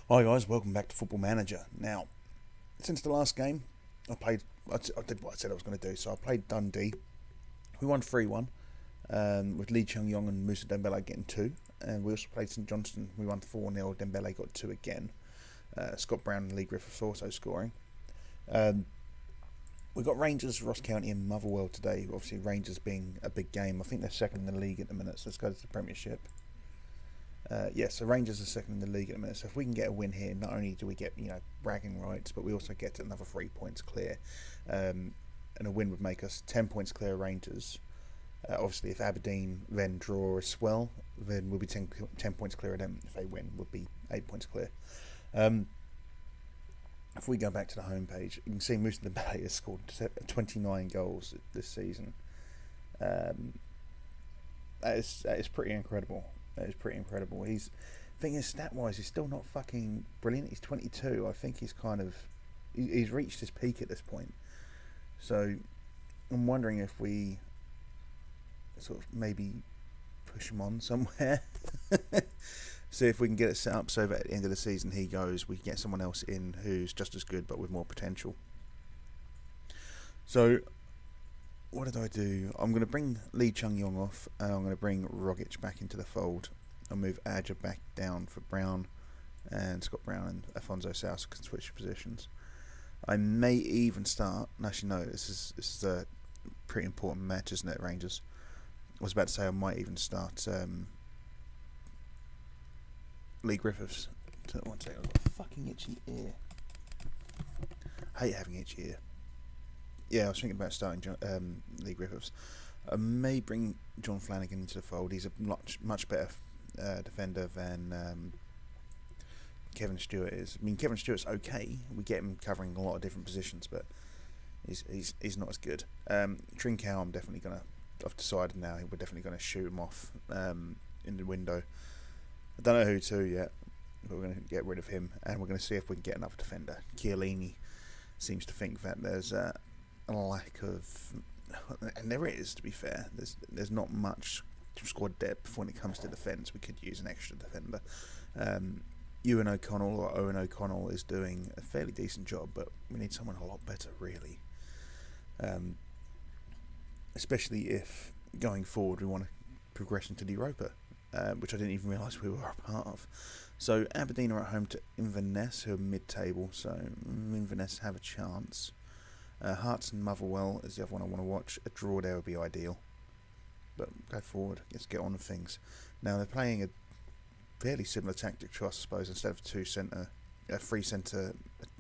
Hi guys, welcome back to Football Manager. Now, since the last game, I did what I said I was going to do. So I played Dundee. We won 3-1, with Lee Chung-Yong and Moussa Dembele getting 2. And we also played St Johnstone. We won 4-0. Dembele got 2 again. Scott Brown and Lee Griffiths also scoring. We got Rangers, Ross County and Motherwell today. Obviously, Rangers being a big game. I think they're second in the league at the minute, so let's go to the Premiership. So Rangers are second in the league at the minute. So if we can get a win here, not only do we get bragging rights, but we also get another 3 points clear. And a win would make us 10 points clear of Rangers. Obviously, if Aberdeen then draw as well, then we'll be 10 points clear of them. If they win, we'll be 8 points clear. If we go back to the homepage, you can see Moussa Dembele has scored 29 goals this season. That is pretty incredible. That is pretty incredible. Thing is, stat-wise, he's still not fucking brilliant. He's 22. I think he's reached his peak at this point. So I'm wondering if we sort of maybe push him on somewhere. See if we can get it set up so that at the end of the season he goes, we can get someone else in who's just as good but with more potential. So what did I do? I'm going to bring Lee Chung-Yong off, and I'm going to bring Rogic back into the fold. I'll move Adja back down for Brown, and Scott Brown and Afonso Sousa can switch positions. I may even start. Actually, no. This is a pretty important match, isn't it, Rangers? I was about to say I might even start Lee Griffiths. One second, I've got a fucking itchy ear. I hate having itchy ear. Yeah, I was thinking about starting Lee Griffiths. I may bring John Flanagan into the fold. He's a much better defender than Kevin Stewart is. I mean, Kevin Stewart's okay. We get him covering a lot of different positions, but he's not as good. Trincao, I've decided now we're definitely going to shoot him off in the window. I don't know who to yet, but we're going to get rid of him, and we're going to see if we can get another defender. Chiellini seems to think that there's a lack of, and there is, to be fair. There's not much squad depth when it comes to defence. We could use an extra defender. Owen O'Connell is doing a fairly decent job, but we need someone a lot better, really. Especially if going forward we want to progress into the Europa, which I didn't even realise we were a part of. So Aberdeen are at home to Inverness, who are mid-table, so Inverness have a chance. Hearts and Motherwell is the other one I want to watch. A draw there would be ideal. But go forward, let's get on with things. Now they're playing a fairly similar tactic to us, I suppose. Instead of three centre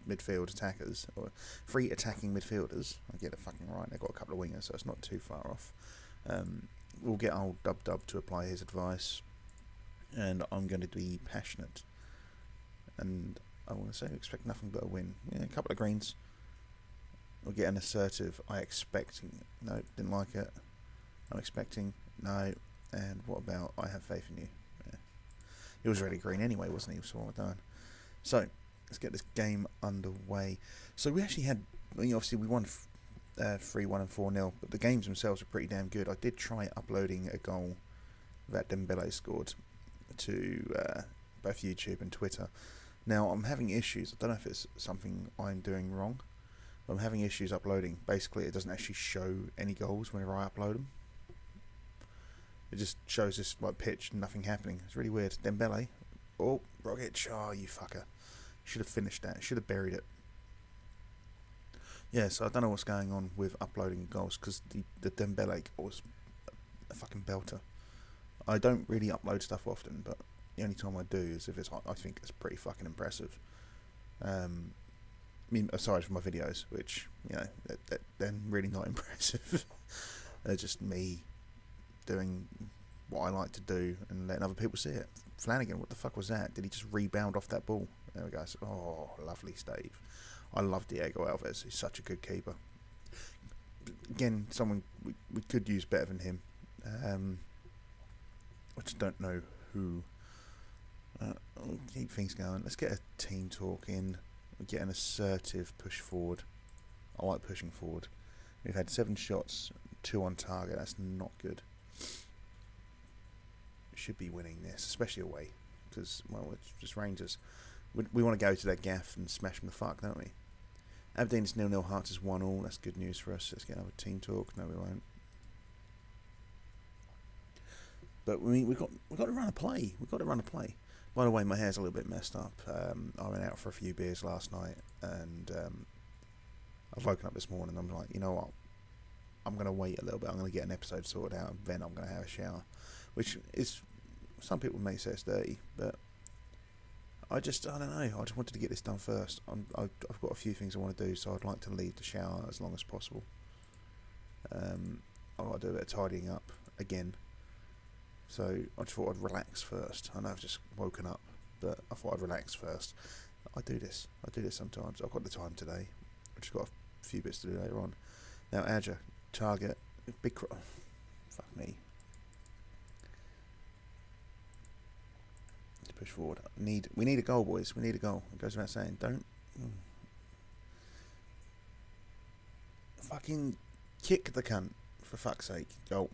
midfield attackers, or 3 attacking midfielders. I get it fucking right. They've got a couple of wingers, so it's not too far off. We'll get old Dub to apply his advice, and I'm going to be passionate. And I want to say, expect nothing but a win. Yeah, a couple of greens. We'll get an assertive. No, didn't like it. I'm expecting. No. And what about I have faith in you? Yeah. He was really green anyway, wasn't he? So well done. So let's get this game underway. So we actually had, obviously we won 3-1 and 4-0, but the games themselves are pretty damn good. I did try uploading a goal that Dembele scored to both YouTube and Twitter. Now I'm having issues. I don't know if it's something I'm doing wrong. I'm having issues uploading. Basically, it doesn't actually show any goals whenever I upload them. It just shows this pitch and nothing happening. It's really weird. Dembele. Oh, Rogic. Oh, you fucker. Should have finished that. Should have buried it. Yeah, so I don't know what's going on with uploading goals, because the Dembele goal was a fucking belter. I don't really upload stuff often, but the only time I do is if I think it's pretty fucking impressive. I mean, aside from my videos, which, they're really not impressive. They're just me doing what I like to do and letting other people see it. Flanagan, what the fuck was that? Did he just rebound off that ball? There we go. Oh, lovely save. I love Diego Alves. He's such a good keeper. Again, someone we could use better than him. I just don't know who. I'll keep things going. Let's get a team talk in. We get an assertive push forward. I like pushing forward. We've had 7 shots, 2 on target. That's not good. Should be winning this, especially away, because, well, it's just Rangers. We want to go to that gaff and smash them the fuck, don't we? Aberdeen is 0-0, Hearts is 1-1. That's good news for us. Let's get another team talk. No, we won't. But we've got to run a play. We've got to run a play. By the way, my hair's a little bit messed up. I went out for a few beers last night, and I've woken up this morning. And I'm like, you know what? I'm going to wait a little bit. I'm going to get an episode sorted out, and then I'm going to have a shower. Which is, some people may say it's dirty, but I don't know. I just wanted to get this done first. I've got a few things I want to do, so I'd like to leave the shower as long as possible. I've got to do a bit of tidying up again. So I just thought I'd relax first. I know I've just woken up, but I thought I'd relax first. I do this sometimes. I've got the time today. I've just got a few bits to do later on. Now, Adja, target, big... fuck me. Let's push forward. We need a goal, boys. We need a goal. It goes without saying. Don't... Fucking kick the cunt, for fuck's sake. Goal.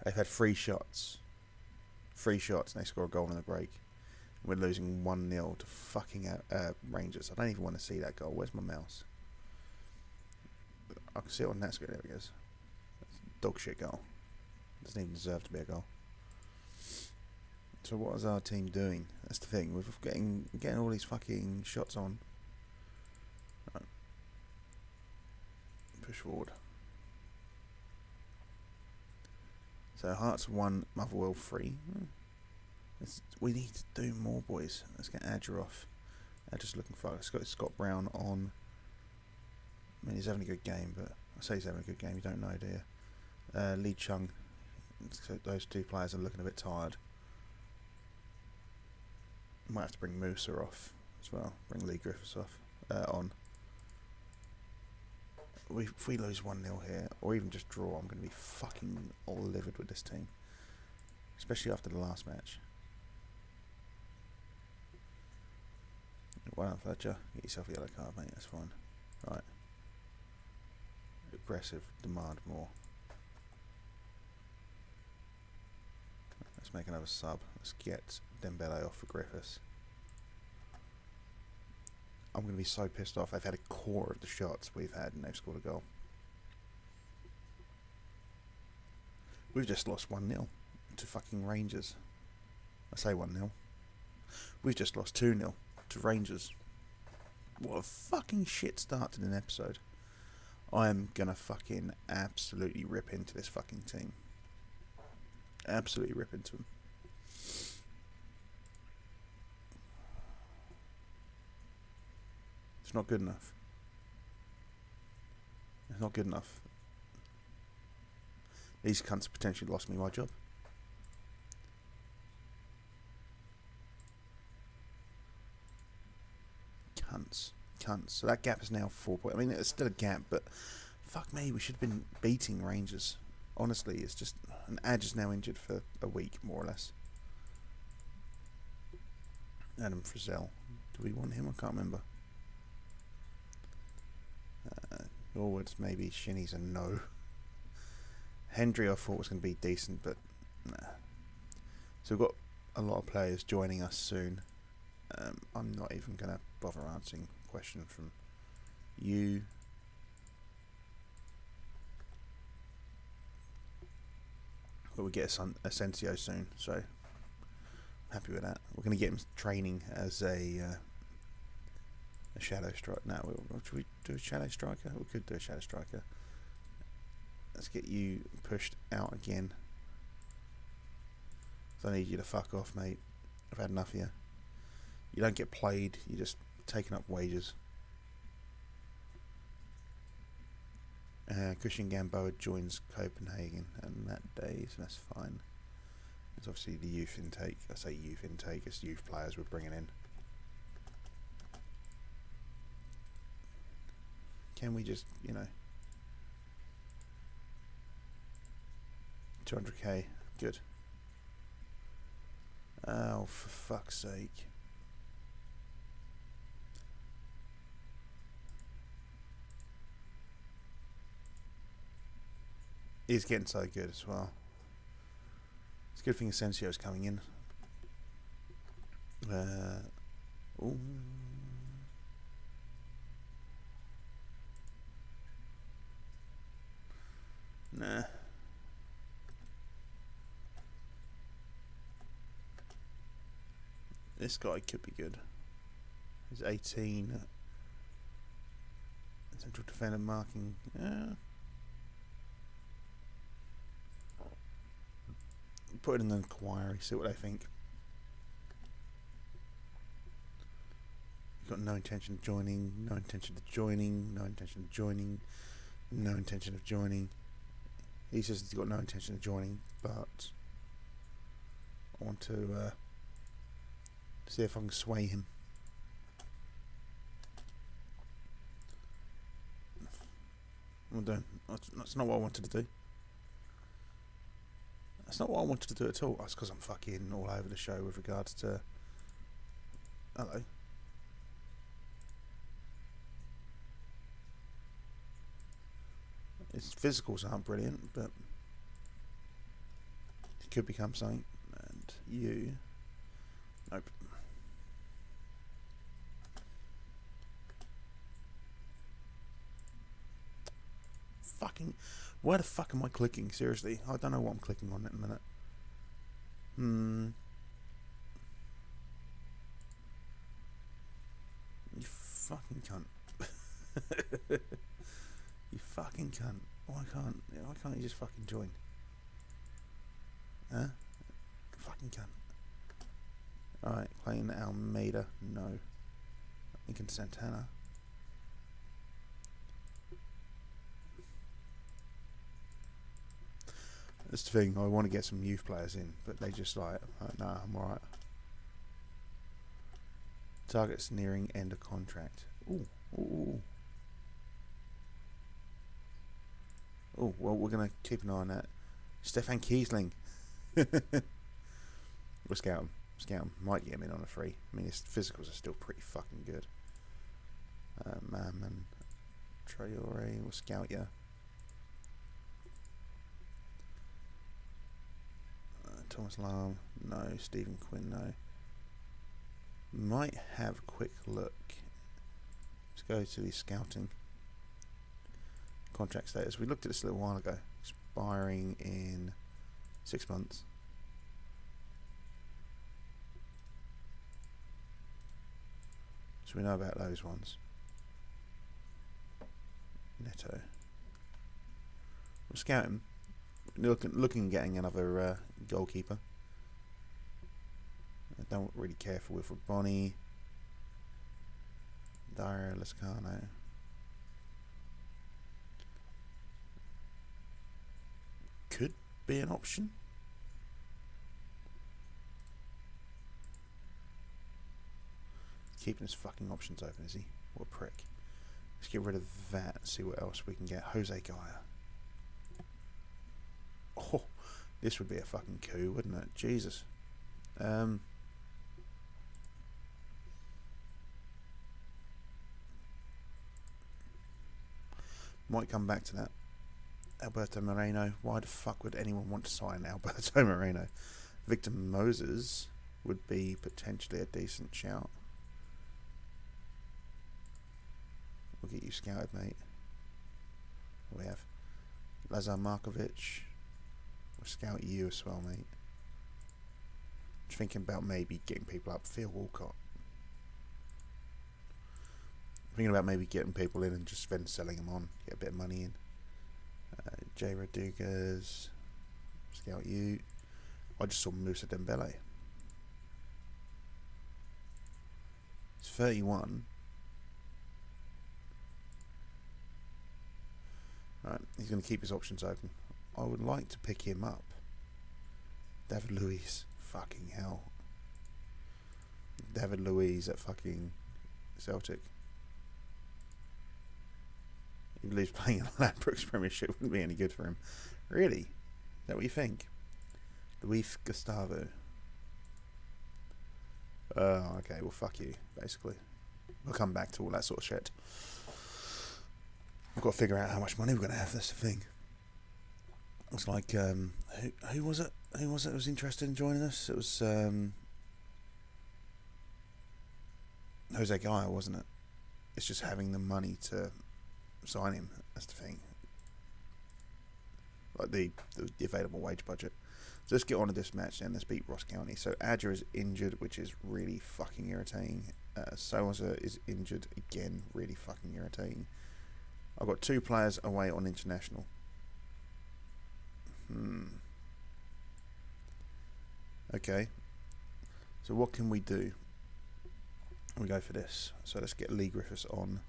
They've had 3 shots. 3 shots, and they score a goal in the break. We're losing 1-0 to fucking Rangers. I don't even want to see that goal. Where's my mouse? I can see it on that screen. There it goes. Dog shit goal. Doesn't even deserve to be a goal. So what is our team doing? That's the thing. We're getting all these fucking shots on. Right. Push forward. So Hearts 1, Motherwell 3. We need to do more, boys. Let's get Adja off. Adja's looking for. Let's got Scott Brown on. I mean, he's having a good game, but I say he's having a good game. You don't know, do you? Lee Chung. So those 2 players are looking a bit tired. Might have to bring Musa off as well. Bring Lee Griffiths off on. If we lose 1-0 here, or even just draw, I'm going to be fucking all livid with this team. Especially after the last match. Well done, Fletcher. Get yourself a yellow card, mate. That's fine. Right. Aggressive. Demand more. Let's make another sub. Let's get Dembele off for Griffiths. I'm going to be so pissed off. They've had a core of the shots we've had and they've scored a goal. We've just lost 1-0 to fucking Rangers. I say 1-0. We've just lost 2-0 to Rangers. What a fucking shit start to an episode. I am going to fucking absolutely rip into this fucking team. Absolutely rip into them. It's not good enough. It's not good enough. These cunts potentially lost me my job. Cunts. So that gap is now 4 points. I mean, it's still a gap, but fuck me, we should have been beating Rangers. Honestly, it's just... And Adge is now injured for a week, more or less. Adam Frizzell. Do we want him? I can't remember. Norwood's maybe. Shinny's a no. Hendry I thought was going to be decent, but nah. So we've got a lot of players joining us soon. I'm not even going to bother answering a question from you. But we get Asensio soon, so I'm happy with that. We're going to get him training as a shadow striker. No, should we do a shadow striker? We could do a shadow striker. Let's get you pushed out again. I need you to fuck off, mate. I've had enough of you. You don't get played, you're just taking up wages. Christian Gamboa joins Copenhagen on that day, so that's fine. There's obviously the youth intake. I say youth intake, it's youth players we're bringing in. Can we just, 200k, good. Oh, for fuck's sake. He's getting so good as well. It's a good thing Asensio's coming in. Ooh. Nah. This guy could be good. He's 18. Central defender marking. Put it in the inquiry, see what they think. He's got no intention of joining, no intention of joining, no intention of joining, no intention of joining. He says he's got no intention of joining, but I want to see if I can sway him. I'm done. That's not what I wanted to do. That's not what I wanted to do at all. That's because I'm fucking all over the show with regards to... Hello. His physicals aren't brilliant, but he could become something. And you... Nope. Fucking... Where the fuck am I clicking? Seriously, I don't know what I'm clicking on at the minute. You fucking cunt. You fucking cunt. Why can't you just fucking join? Huh? Fucking cunt. Alright, Clayton Almeida. No. Lincoln Santana. That's the thing, I want to get some youth players in, but they just like, nah, I'm alright. Target's nearing end of contract. Ooh, ooh. Oh, well, we're going to keep an eye on that. Stefan Kiesling. We'll scout him. Might get him in on a free. I mean, his physicals are still pretty fucking good. Man. Traore, we'll scout you. Thomas Lahm, no. Stephen Quinn, no. Might have a quick look. Let's go to the scouting. Contract status. We looked at this a little while ago. Expiring in 6 months. So we know about those ones. Neto. We'll scout him. Looking at getting another goalkeeper. I don't really care for Wilfred Bonny. Dario Lascano. Could be an option. Keeping his fucking options open, is he? What a prick. Let's get rid of that and see what else we can get. Jose Gaia. Oh, this would be a fucking coup, wouldn't it? Jesus. Might come back to that. Alberto Moreno. Why the fuck would anyone want to sign Alberto Moreno? Victor Moses would be potentially a decent shout. We'll get you scouted, mate. We have Lazar Markovic. We'll scout you as well, mate. Just thinking about maybe getting people up. Phil Walcott. Thinking about maybe getting people in and just then selling them on. Get a bit of money in. Jay Rodriguez. Scout you. I just saw Moussa Dembele. He's 31. Right, he's going to keep his options open. I would like to pick him up. David Luiz. Fucking hell. David Luiz at fucking Celtic. He believes playing in the Ladbrokes Premiership wouldn't be any good for him. Really? Is that what you think? Luis Gustavo. Okay, well fuck you, basically. We'll come back to all that sort of shit. We've got to figure out how much money we're going to have, that's the thing. It's like, who was it? Who was it who was interested in joining us? It was, Jose Guy, wasn't it? It's just having the money to sign him. That's the thing. Like the available wage budget. So let's get on to this match then. Let's beat Ross County. So Adger is injured, which is really fucking irritating. Salazar is injured again, really fucking irritating. I've got 2 players away on international. Okay. So what can we do? We go for this. So let's get Lee Griffiths on.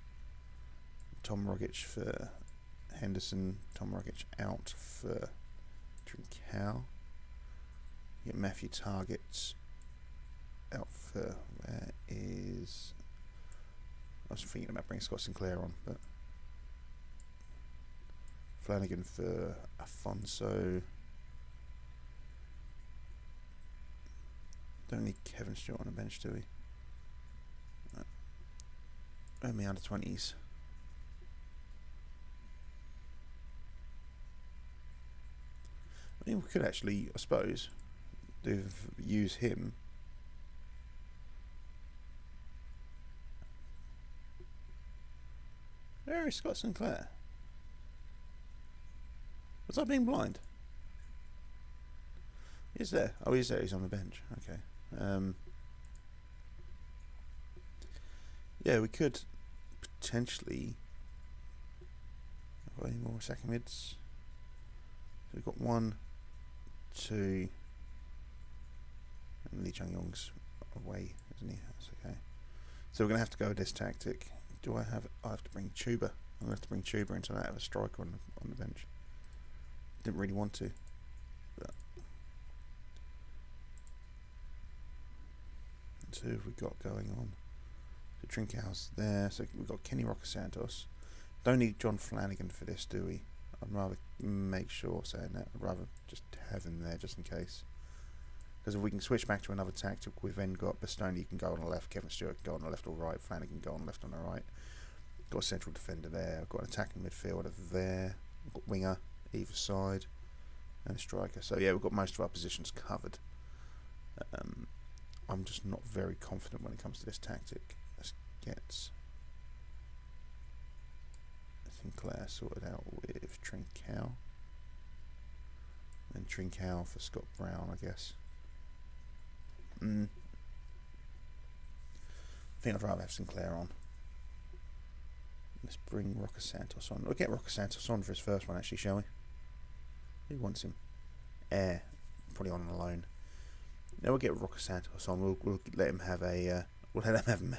Tom Rogic for Henderson. Tom Rogic out for Trincao. Get Matthew Targets out for... Where is... I was thinking about bringing Scott Sinclair on, but... Flanagan for Afonso. Don't need Kevin Stewart on the bench, do we? Only under 20s. I mean, we could actually, I suppose, use him. Where is Scott Sinclair? Was I being blind? He's there. Oh, he's there. He's on the bench. Okay. Yeah, we could potentially. Have any more second mids? So we've got 1, 2, and Lee Chung Yong's away, isn't he? That's okay. So we're gonna have to go with this tactic. Do I have? I have to bring Chuba. I'm gonna have to bring Chuba until I have a striker on the bench. Didn't really want to. But. So who have we got going on? So Trincau's there. So we've got Kenny Roca Santos. Don't need John Flanagan for this, do we? I'd rather make sure saying that. I'd rather just have him there just in case. Because if we can switch back to another tactic, we've then got Bastoni can go on the left, Kevin Stewart can go on the left or right, Flanagan can go on the left or the right. Got a central defender there. I've got an attacking midfielder there. I've got winger either side and a striker. So yeah, we've got most of our positions covered. I'm just not very confident when it comes to this tactic. Let's get Sinclair sorted out with Trincao. And Trincao for Scott Brown, I guess. I think I'd rather have Sinclair on. Let's bring Roca Santos on. We'll get Roca Santos on for his first one, actually, shall we? Who wants him? Air. Probably on loan. Now we'll get Roca Santos on. We'll let him have a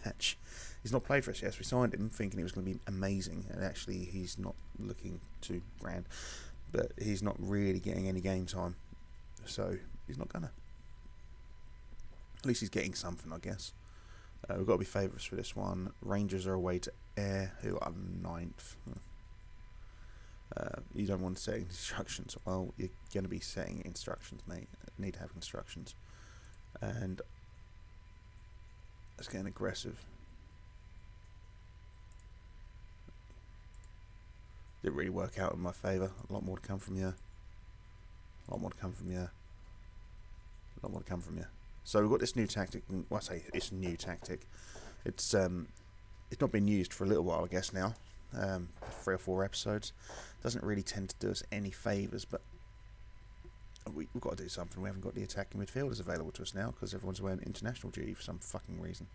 match. He's not played for us yet. So we signed him thinking he was going to be amazing, and actually he's not looking too grand. But he's not really getting any game time, so he's not gonna. At least he's getting something, I guess. We've got to be favourites for this one. Rangers are away to Ayr, who are 9th. You don't want to set instructions. Well, you're going to be setting instructions, mate. You need to have instructions. And let's get aggressive. Didn't really work out in my favour. A lot more to come from you. A lot more to come from you. A lot more to come from you. So we've got this new tactic. Well, I say it's a new tactic. It's not been used for a little while, I guess now. 3 or 4 episodes. Doesn't really tend to do us any favours, but we've got to do something. We haven't got the attacking midfielders available to us now because everyone's wearing international duty for some fucking reason.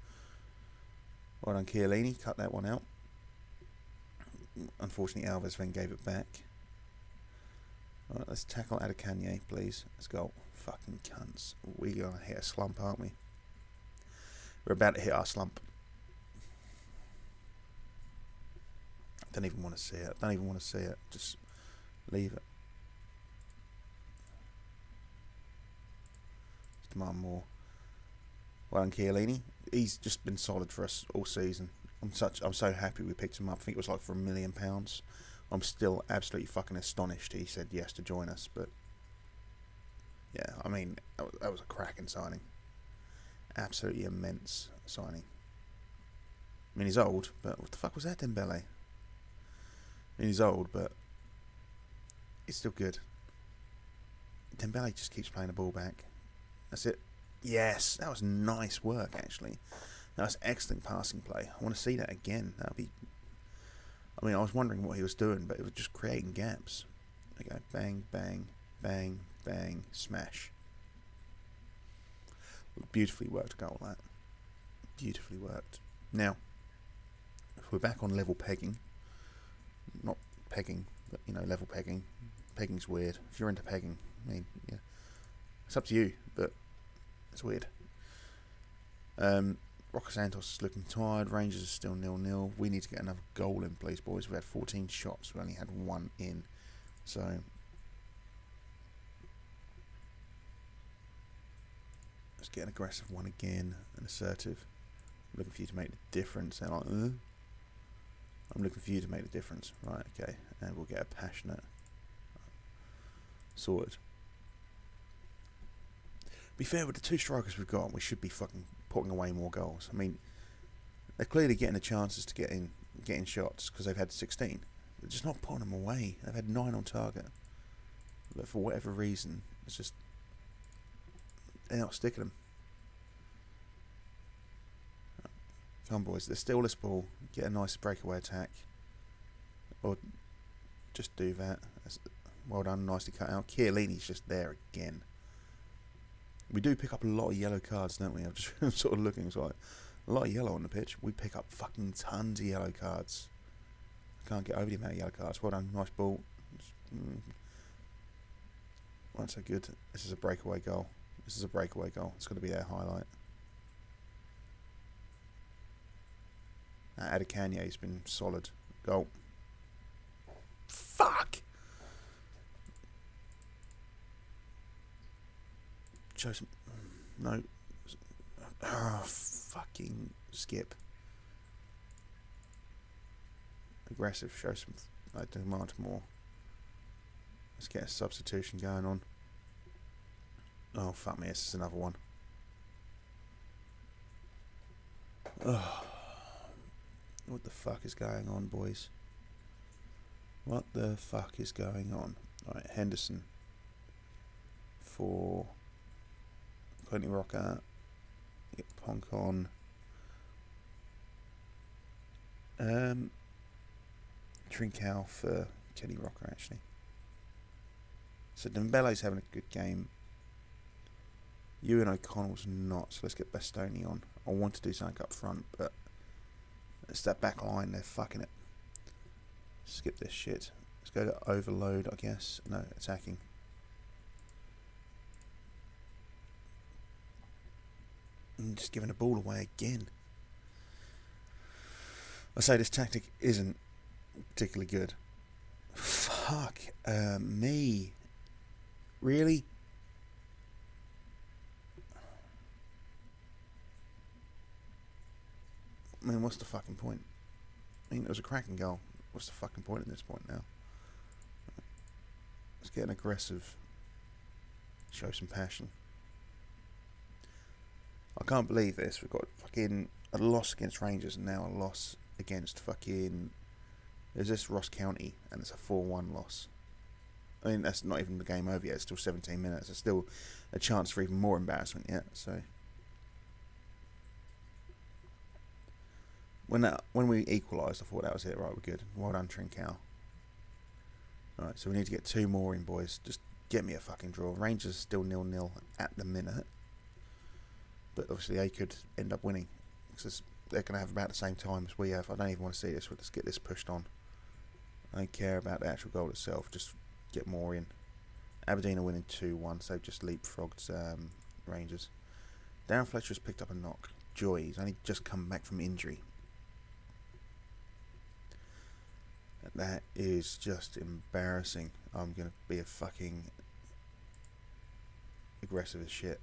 Well done, Chiellini. Cut that one out. Unfortunately, Alves then gave it back. Alright, let's tackle Adekanye, please. Let's go. Fucking cunts. We're going to hit a slump, aren't we? We're about to hit our slump. I don't even want to see it. I don't even want to see it. Just leave it. Let's demand more. Well done, Chiellini. He's just been solid for us all season. I'm so happy we picked him up. I think it was like for £1 million. I'm still absolutely fucking astonished he said yes to join us, but yeah, I mean, that was a cracking signing. Absolutely immense signing. I mean, he's old, but what the fuck was that, Dembele? I mean, he's old, but he's still good. Dembele just keeps playing the ball back. That's it. Yes, that was nice work, actually. That's excellent passing play. I want to see that again. That'd be. I mean, I was wondering what he was doing, but it was just creating gaps. Okay, bang, bang, bang, bang, smash. Beautifully worked goal, that. Beautifully worked. Now, if we're back on level pegging, not pegging, but level pegging. Pegging's weird. If you're into pegging, I mean, yeah, it's up to you, but it's weird. Rocker Santos is looking tired. Rangers are still 0-0. We need to get another goal in, please, boys. We had 14 shots. We only had one in. So let's get an aggressive one again. An assertive. I'm looking for you to make the difference. And I'm looking for you to make the difference. Right, okay. And we'll get a passionate. Sorted. Be fair, with the two strikers we've got, we should be fucking putting away more goals. I mean, they're clearly getting the chances to getting shots because they've had 16. They're just not putting them away. They've had 9 on target, but for whatever reason, it's just they're not sticking them. Come on, boys. Let's steal this ball, get a nice breakaway attack, or just do that. Well done, nicely cut out. Chiellini's just there again. We do pick up a lot of yellow cards, don't we? I'm just sort of looking, it's like a lot of yellow on the pitch. We pick up fucking tons of yellow cards. I can't get over the amount of yellow cards. Well done, nice ball. Not so good. This is a breakaway goal. This is a breakaway goal. It's going to be their highlight. Adekany's been solid. Goal. Fuck! Show some. No. Oh, fucking skip. Aggressive. Show some. I demand more. Let's get a substitution going on. Oh, fuck me. This is another one. Oh. What the fuck is going on, boys? What the fuck is going on? Alright, Henderson. For Clinton Rocker. Get Ponk on. Trincao for Kenny Rocker, actually. So Dembele's having a good game. Ewan O'Connell's not, so let's get Bastoni on. I want to do something up front, but it's that back line, they're fucking it. Skip this shit. Let's go to overload, I guess. No, attacking. And just giving the ball away again. I say this tactic isn't particularly good. Fuck me. Really? I mean, what's the fucking point? I mean, it was a cracking goal. What's the fucking point at this point now? Let's get an aggressive. Show some passion. I can't believe this. We've got fucking a loss against Rangers and now a loss against fucking... Is this Ross County? And it's a 4-1 loss. I mean, that's not even the game over yet. It's still 17 minutes. There's still a chance for even more embarrassment yet, so... When we equalised, I thought that was it. Right, we're good. Well done, Trincao. Alright, so we need to get 2 more in, boys. Just get me a fucking draw. Rangers are still 0-0 at the minute. But obviously they could end up winning. Because they're going to have about the same time as we have. I don't even want to see this. Let's get this pushed on. I don't care about the actual goal itself. Just get more in. Aberdeen are winning 2-1, so they've just leapfrogged Rangers. Darren Fletcher's picked up a knock. Joy, he's only just come back from injury. That is just embarrassing. I'm going to be a fucking aggressive as shit.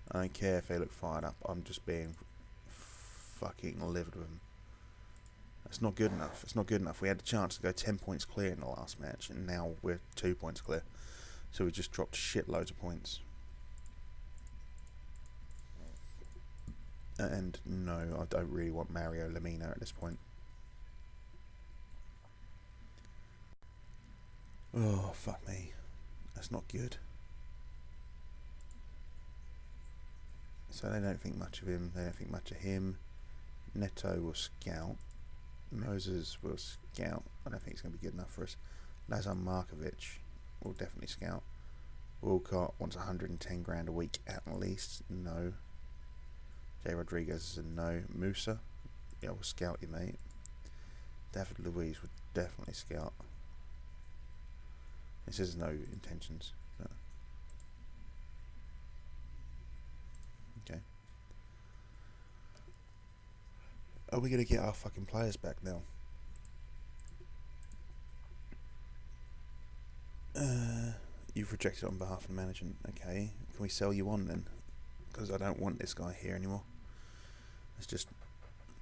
I don't care if they look fired up. I'm just being fucking livid with them. That's not good enough. It's not good enough. We had the chance to go 10 points clear in the last match, and now we're 2 points clear. So we just dropped shitloads of points. And no, I don't really want Mario Lemina at this point. Oh, fuck me. That's not good. So they don't think much of him. They don't think much of him. Neto will scout. Moses will scout. I don't think it's going to be good enough for us. Lazar Markovic will definitely scout. Walcott wants 110 grand a week at least. No. Jay Rodriguez is a no. Musa, yeah, we'll scout you, mate. David Luiz would definitely scout. He says no intentions. No. Okay. Are we going to get our fucking players back now? You've rejected on behalf of the management. Okay. Can we sell you on then? Because I don't want this guy here anymore. It's just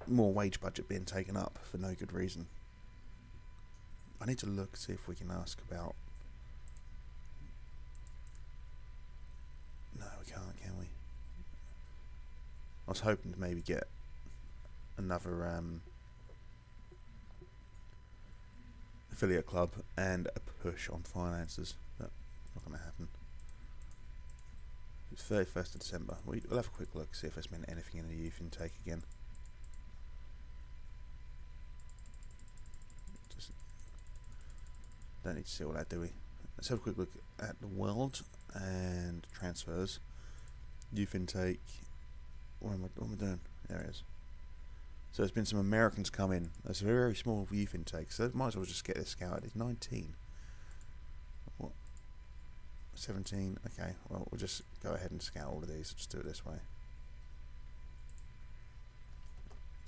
more wage budget being taken up for no good reason. I need to look, see if we can ask about... No, we can't, can we? I was hoping to maybe get another affiliate club and a push on finances, but not going to happen. It's 31st of December. We'll have a quick look, see if there's been anything in the youth intake again. Just don't need to see all that, do we? Let's have a quick look at the world and transfers. Youth intake. What am I doing? There it is. So there's been some Americans come in. That's a very, very small youth intake, so might as well just get this scouted. It's 19. What? 17. Okay, well, we'll just go ahead and scout all of these. Just do it this way.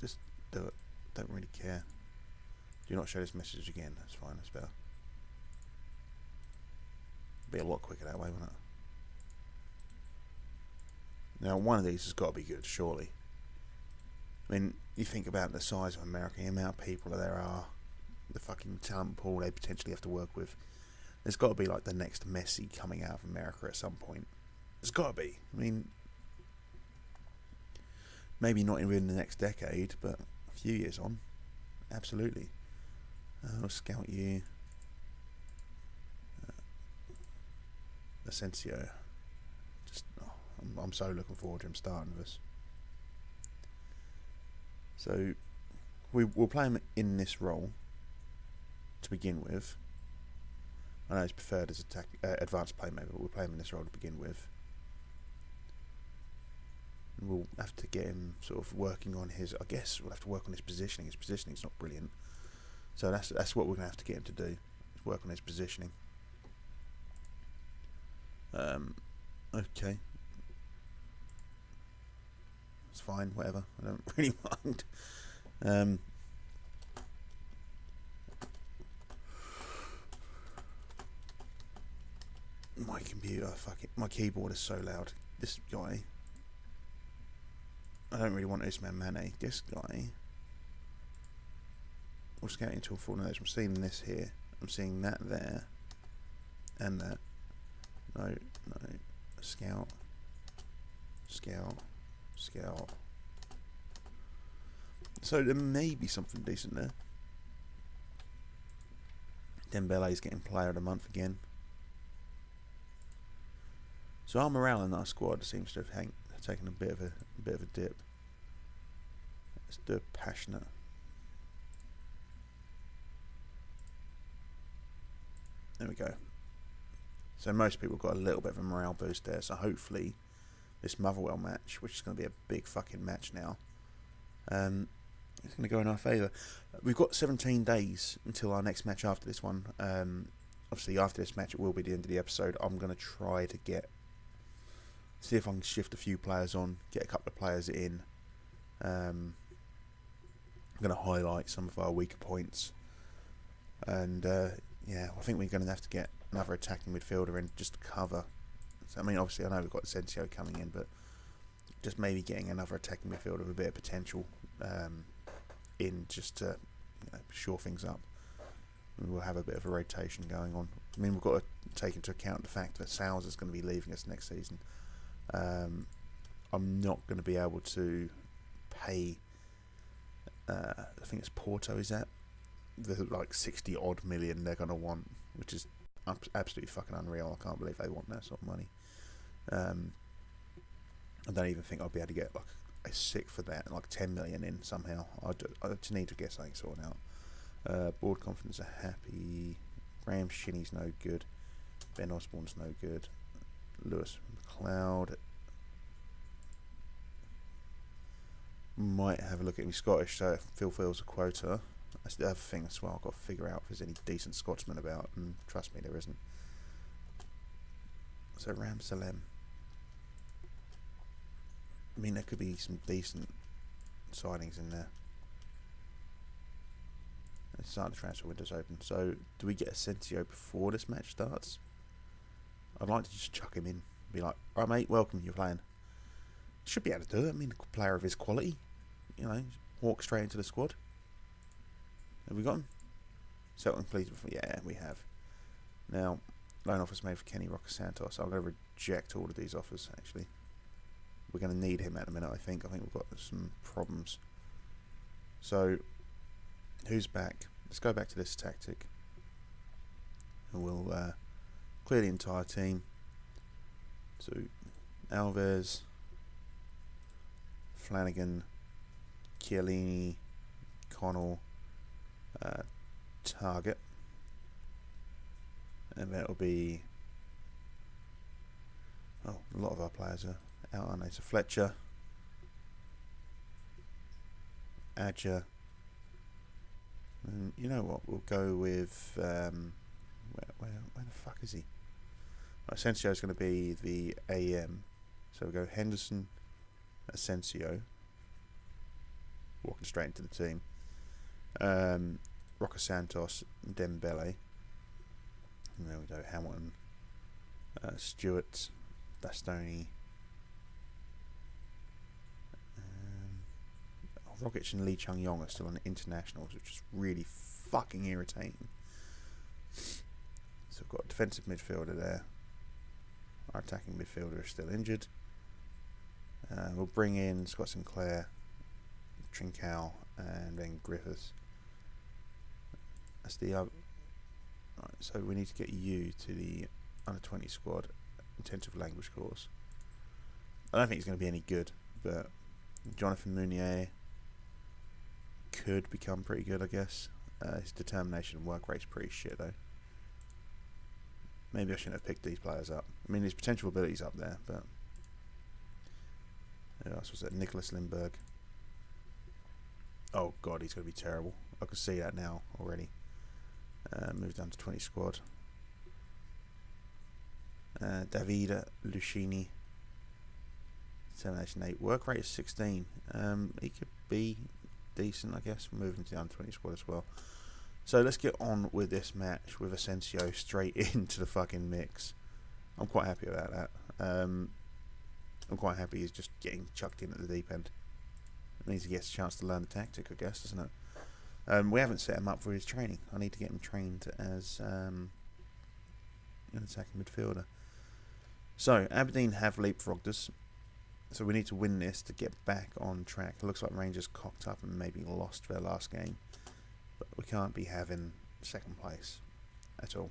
Just do it. Don't really care. Do not show this message again. That's fine. That's better. Be a lot quicker that way, won't it? Now, one of these has got to be good, surely. I mean, you think about the size of America, the amount of people there are, the fucking talent pool they potentially have to work with. There's got to be like the next Messi coming out of America at some point. There's got to be. I mean, maybe not within the next decade, but a few years on, absolutely. I'll scout you. Asensio. Just, I'm so looking forward to him starting with us. So, we'll play him in this role to begin with. I know he's preferred as advanced playmaker, but we'll play him in this role to begin with. And we'll have to get him sort of working on his... I guess we'll have to work on his positioning. His positioning's not brilliant. So that's what we're going to have to get him to do. Is work on his positioning. Okay. It's fine, whatever. I don't really mind. My computer, my keyboard is so loud. This guy, I don't really want Usman Mane. This guy, we're scouting until 4 nodes. I'm seeing this here. I'm seeing that there, and that. No. Scout. So there may be something decent there. Dembele's getting player of the month again. So our morale in our squad seems to have taken a bit of a dip. Let's do a passionate. There we go. So most people got a little bit of a morale boost there. So hopefully this Motherwell match, which is going to be a big fucking match now, it's going to go in our favour. We've got 17 days until our next match after this one. Obviously after this match it will be the end of the episode. I'm going to try to see if I can shift a few players on, get a couple of players in. I'm going to highlight some of our weaker points. And yeah, I think we're going to have to get another attacking midfielder in just to cover. So, I mean, obviously I know we've got Asensio coming in, but just maybe getting another attacking midfielder with a bit of potential in just to shore things up. We'll have a bit of a rotation going on. I mean, we've got to take into account the fact that Sales is going to be leaving us next season. I'm not going to be able to pay, I think it's Porto, is that? The like 60 odd million they're going to want, which is absolutely fucking unreal. I can't believe they want that sort of money. I don't even think I'll be able to get like a sick for that, like 10 million in somehow. I just need to get something sorted out. Board confidence are happy. Graham Shinney's no good. Ben Osborne's no good. Lewis McLeod might have a look at me Scottish, so if Phil feels a quota. That's the other thing as well. I've got to figure out if there's any decent Scotsmen about, and trust me, there isn't. So Ramsalem. I mean, there could be some decent signings in there. Let's start the transfer windows open. So, do we get Asensio before this match starts? I'd like to just chuck him in. Be like, alright mate, welcome, you're playing. Should be able to do it. I mean, a player of his quality. You know, walk straight into the squad. Have we got him? Celtic completed. Yeah, we have. Now, loan offers made for Kenny Roca Santos. I'm going to reject all of these offers, actually. We're going to need him at the minute, I think. I think we've got some problems. So, who's back? Let's go back to this tactic. And we'll clear the entire team. So, Alves, Flanagan, Chiellini, Connell, Target. And that'll be... Oh, a lot of our players are out, aren't they? So Fletcher, Adja, and you know what? We'll go with where the fuck is he? Asensio is going to be the AM, so we go Henderson, Asensio, walking straight into the team. Roca Santos, Dembele, and there we go. Hamilton, Stewart, Bastoni. Rogic and Lee Chung Yong are still on internationals, which is really fucking irritating. So we've got a defensive midfielder there. Our attacking midfielder is still injured. We'll bring in Scott Sinclair, Trincao, and then Griffiths. That's the other. Right, so we need to get you to the under 20 squad intensive language course. I don't think he's going to be any good, but Jonathan Mounier could become pretty good, I guess. His determination and work rate's pretty shit, though. Maybe I shouldn't have picked these players up. I mean, his potential ability's up there, but... Who else was it? Nicholas Lindberg. Oh, God, he's going to be terrible. I can see that now already. Moved down to 20 squad. Davide Lucchini. Determination 8. Work rate is 16. He could be decent, I guess. Moving to the under 20 squad as well. So let's get on with this match with Asensio straight into the fucking mix. I'm quite happy about that. I'm quite happy he's just getting chucked in at the deep end. It means he gets a chance to learn the tactic, I guess, doesn't it? We haven't set him up for his training. I need to get him trained as an attacking midfielder. So, Aberdeen have leapfrogged us. So we need to win this to get back on track. It looks like Rangers cocked up and maybe lost their last game. But we can't be having second place at all.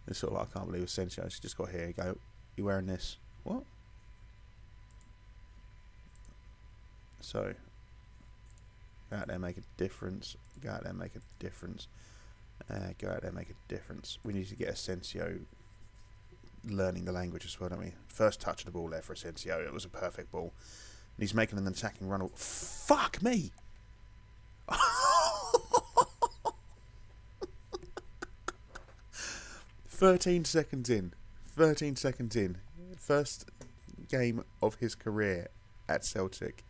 It's sort of like, I can't believe Asensio's just got here. Go, you wearing this? What? So, go out there, make a difference. Go out there, make a difference. Go out there, make a difference. We need to get Asensio learning the language as well, don't we? First touch of the ball there for Asensio. It was a perfect ball. And he's making an attacking run. Fuck me! 13 seconds in. 13 seconds in. First game of his career at Celtic.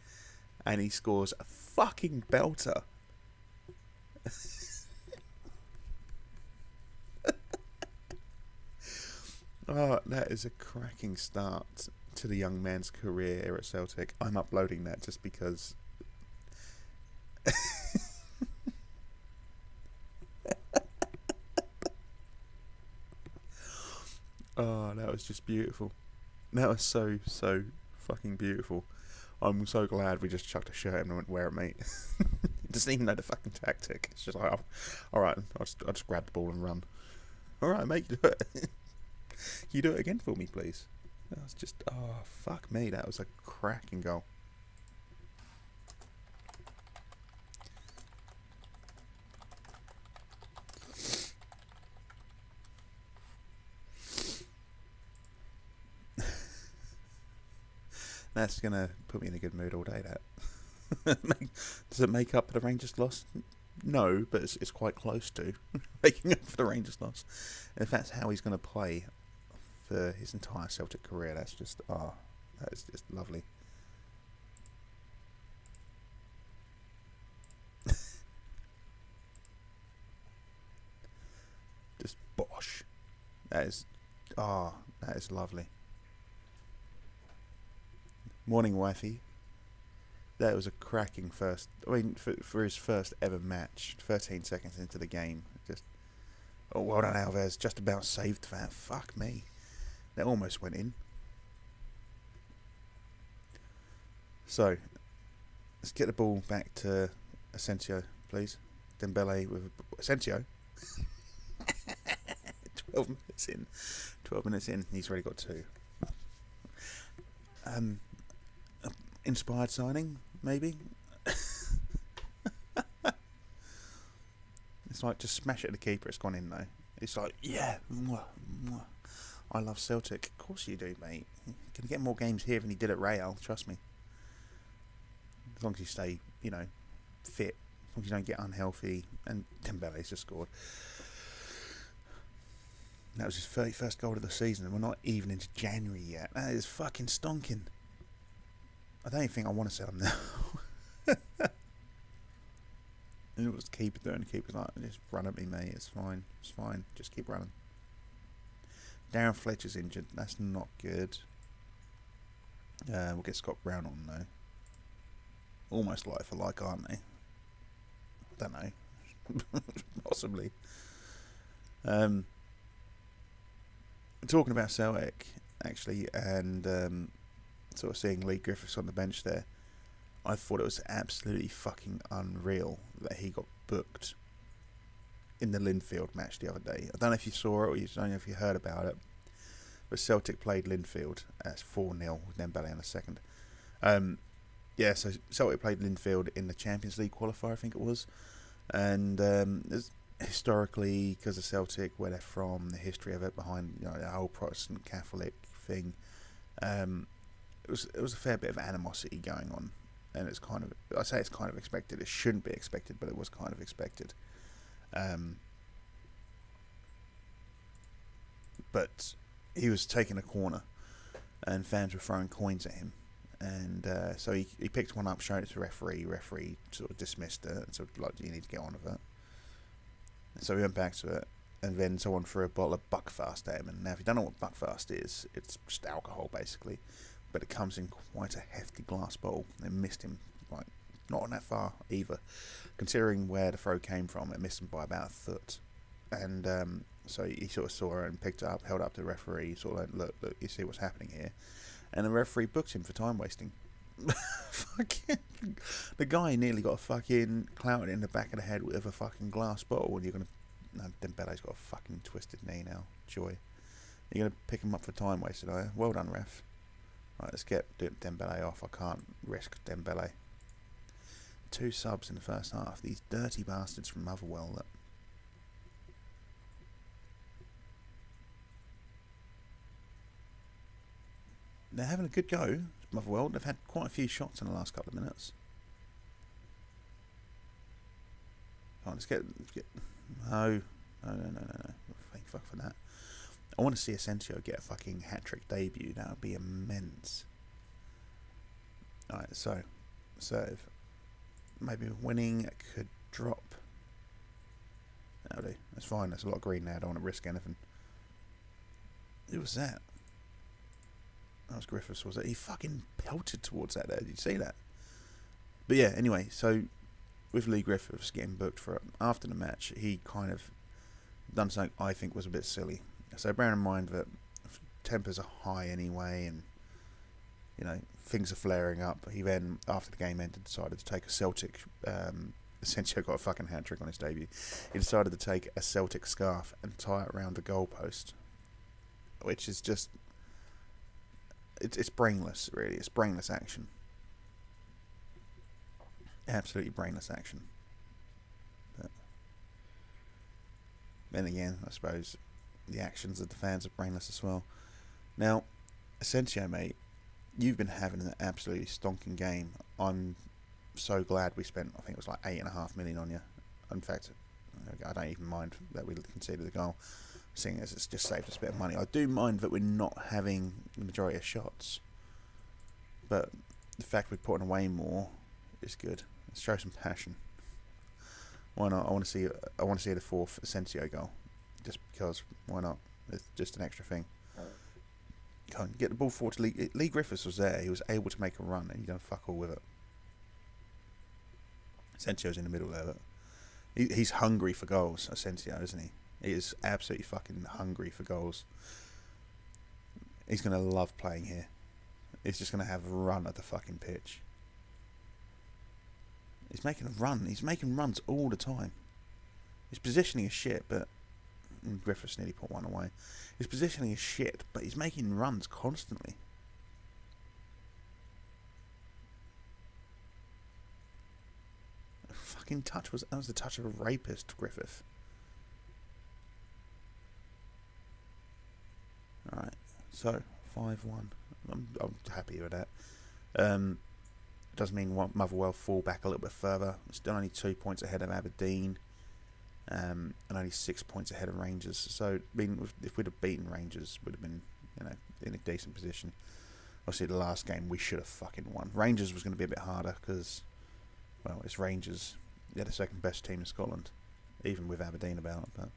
And he scores a fucking belter. Oh, that is a cracking start to the young man's career here at Celtic. I'm uploading that just because... Oh, that was just beautiful. That was so fucking beautiful. I'm so glad we just chucked a shirt and went, wear it, mate. Doesn't even know the fucking tactic. It's just like, oh, alright, I'll just grab the ball and run. Alright, mate, do it. you do it again for me, please? That was just, oh, fuck me. That was a cracking goal. That's going to put me in a good mood all day, that. Does it make up for the Rangers loss? No, but it's quite close to making up for the Rangers loss. And if that's how he's going to play for his entire Celtic career, that's just, that is just lovely. Just bosh. That is lovely. Morning, wifey. That was a cracking first. I mean, for his first ever match, 13 seconds into the game, just well done, Alves. Just about saved that. Fuck me, that almost went in. So let's get the ball back to Asensio, please. Dembele with Asensio. 12 minutes in. 12 minutes in. He's already got two. Inspired signing, maybe? It's like, just smash it at the keeper, it's gone in though. It's like, yeah, mwah, mwah. I love Celtic. Of course you do, mate. You're going to get more games here than he did at Real, trust me. As long as you stay, fit. As long as you don't get unhealthy. And Dembele's just scored. That was his 31st goal of the season, and we're not even into January yet. That is fucking stonking. I don't even think I want to sell him now. And it was the keeper doing. The keeper's like, just run at me, mate. It's fine. It's fine. Just keep running. Darren Fletcher's injured. That's not good. We'll get Scott Brown on, though. Almost like for like, aren't they? I don't know. Possibly. Talking about Celtic, actually, and sort of seeing Lee Griffiths on the bench there, I thought it was absolutely fucking unreal that he got booked in the Linfield match the other day. I don't know if you saw it or you don't know if you heard about it, but Celtic played Linfield as 4-0 with Dembele in the second. So Celtic played Linfield in the Champions League qualifier, I think it was, and historically, because of Celtic, where they're from, the history of it behind the whole Protestant Catholic thing, it was a fair bit of animosity going on, and it's kind of expected. It shouldn't be expected, but it was kind of expected. But he was taking a corner, and fans were throwing coins at him, and so he picked one up, showed it to the referee. Referee sort of dismissed it, and sort of like, you need to get on with it. So we went back to it, and then someone threw a bottle of Buckfast at him. And now, if you don't know what Buckfast is, it's just alcohol, basically. But it comes in quite a hefty glass bottle. It missed him, like, not on that far either. Considering where the throw came from, it missed him by about a foot. And so he sort of saw it and picked it up, held it up to the referee, sort of like, look, you see what's happening here. And the referee booked him for time wasting. Fucking, the guy nearly got a fucking clouted in the back of the head with a fucking glass bottle, and you're gonna. No, Dembele's got a fucking twisted knee now. Joy. You're gonna pick him up for time wasted, are you? Well done, ref. Right, let's get Dembele off. I can't risk Dembele. 2 subs in the first half. These dirty bastards from Motherwell. That they're having a good go. Motherwell. They've had quite a few shots in the last couple of minutes. Right, let's get. No. Thank fuck for that. I want to see Asensio get a fucking hat-trick debut. That would be immense. Alright, so serve. Maybe winning could drop. That'll do. That's fine. There's a lot of green there. I don't want to risk anything. Who was that? That was Griffiths, was it? He fucking pelted towards that there. Did you see that? But yeah, anyway, so with Lee Griffiths getting booked for it, after the match, he kind of done something I think was a bit silly. So bear in mind that tempers are high anyway, and things are flaring up. He then, after the game ended, decided to take a Celtic. Essentially, got a fucking hat trick on his debut. He decided to take a Celtic scarf and tie it around the goalpost which is just it's brainless, really. It's brainless action. Absolutely brainless action. But then again, I suppose the actions of the fans are brainless as well. Now, Asensio, mate, you've been having an absolutely stonking game. I'm so glad we spent, I think it was like 8.5 million on you. In fact, I don't even mind that we conceded the goal, seeing as it's just saved us a bit of money. I do mind that we're not having the majority of shots, but the fact we're putting away more is good. Let's show some passion. Why not? I want to see the fourth Asensio goal, just because. Why not? It's just an extra thing. Can't get the ball forward to Lee. Lee Griffiths was there. He was able to make a run, and he done fuck all with it. Asensio's in the middle there. But he's hungry for goals, Asensio, isn't he? He is absolutely fucking hungry for goals. He's going to love playing here. He's just going to have a run at the fucking pitch. He's making a run. He's making runs all the time. His positioning is shit, but Griffiths nearly put one away. His positioning is shit, but he's making runs constantly. Fucking touch that was the touch of a rapist, Griffith. Alright, so 5-1. I'm happy with that. Does mean Motherwell fall back a little bit further. It's still only 2 points ahead of Aberdeen, and only 6 points ahead of Rangers. So, if we'd have beaten Rangers, we'd have been, in a decent position. Obviously, the last game we should have fucking won. Rangers was going to be a bit harder because, well, it's Rangers. They're the second best team in Scotland, even with Aberdeen about. But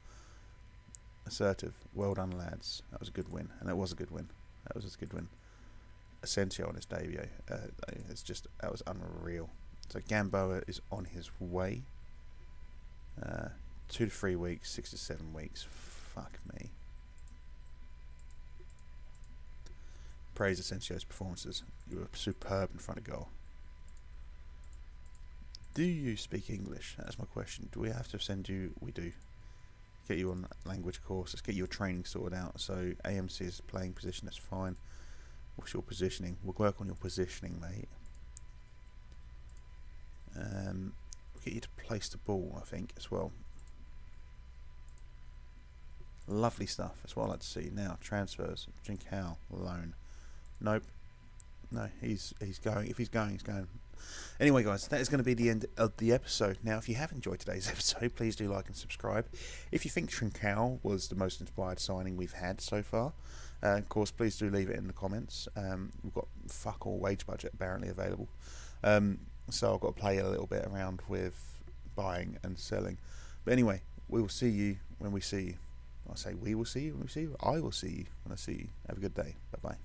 assertive, well done, lads. That was a good win, and that was a good win. Asensio on his debut, that was unreal. So Gamboa is on his way. 2 to 3 weeks, 6 to 7 weeks. Fuck me. Praise Asensio's performances. You were superb in front of goal. Do you speak English? That's my question. Do we have to send you? We do. Get you on a language course. Let's get your training sorted out. So AMC's playing position. That's fine. What's your positioning? We'll work on your positioning, mate. We'll get you to place the ball, I think, as well. Lovely stuff. That's what I like to see. Now, transfers. Jinkao, loan. Nope. No, he's going. If he's going, he's going. Anyway, guys, that is going to be the end of the episode. Now, if you have enjoyed today's episode, please do like and subscribe. If you think Trincao was the most inspired signing we've had so far, of course, please do leave it in the comments. We've got fuck all wage budget apparently available. So I've got to play a little bit around with buying and selling. But anyway, we will see you when we see you. I say we will see you when we see you. I will see you when I see you. Have a good day. Bye-bye.